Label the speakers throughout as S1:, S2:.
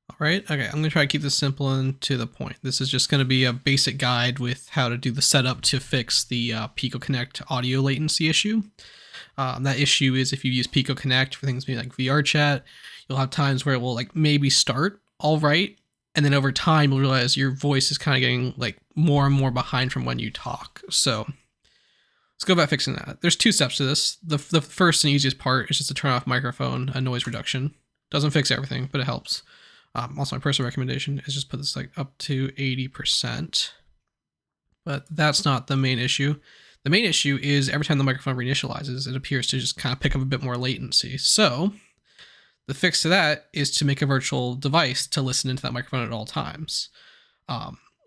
S1: All right, okay, I'm gonna try to keep this simple and to the point. This is just gonna be a basic guide with how to do the setup to fix the Pico Connect audio latency issue. That issue is if you use Pico Connect for things like VR chat, you'll have times where it will like maybe start all right, and then over time you'll realize your voice is kind of getting like more and more behind from when you talk. So let's go about fixing that. There's two steps to this. The first and easiest part is just to turn off microphone and noise reduction. Doesn't fix everything, but it helps. Also, my personal recommendation is just put this like up to 80%. But that's not the main issue. The main issue is every time the microphone reinitializes, it appears to just kind of pick up a bit more latency. So the fix to that is to make a virtual device to listen into that microphone at all times.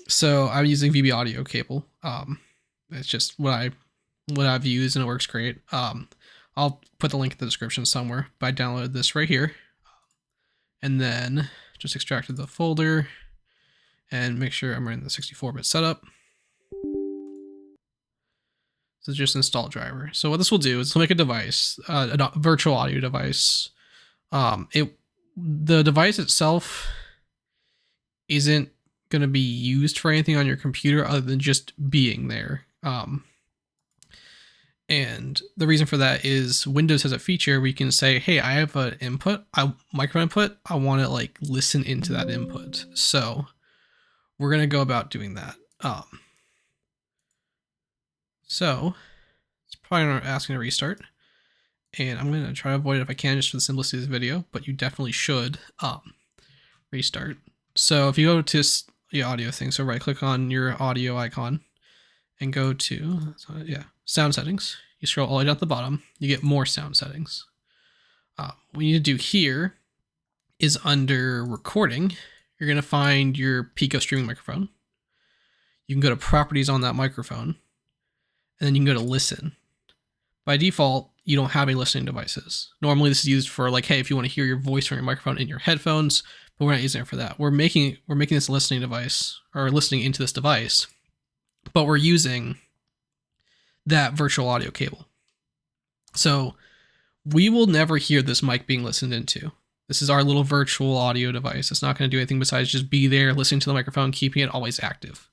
S1: So I'm using VB audio cable. It's just what I've used and it works great. I'll put the link in the description somewhere, but I downloaded this right here. And then just extracted the folder and make sure I'm running the 64-bit setup. So just install driver. So what this will do is it'll make a device, a virtual audio device. The device itself isn't going to be used for anything on your computer other than just being there. And the reason for that is Windows has a feature where you can say, hey, I have an input, micro input. I want to like listen into that input. So we're going to go about doing that. So it's probably not asking to restart. And I'm going to try to avoid it if I can just for the simplicity of this video, but you definitely should restart. So if you go to the audio thing, so right click on your audio icon and go to, sound settings. You scroll all the way down to the bottom, you get more sound settings. What you need to do here is under recording, you're going to find your Pico streaming microphone. You can go to properties on that microphone, and then you can go to listen. By default, you don't have any listening devices. Normally this is used for like, hey, if you want to hear your voice from your microphone in your headphones, but we're not using it for that. We're making this listening device, or listening into this device, but we're using that virtual audio cable. So we will never hear this mic being listened into. This is our little virtual audio device. It's not going to do anything besides just be there, listening to the microphone, keeping it always active.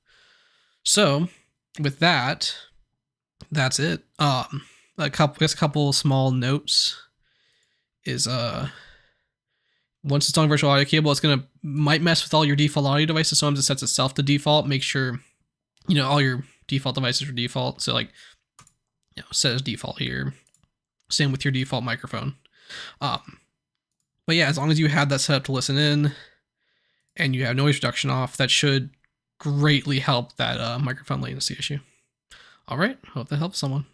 S1: So with that, that's it. A couple small notes is once it's on virtual audio cable, it's might mess with all your default audio devices. Sometimes it sets itself to default. Make sure all your default devices are default. So like set as default here. Same with your default microphone. But yeah, as long as you have that set up to listen in and you have noise reduction off, that should greatly help that microphone latency issue. All right, hope that helps someone.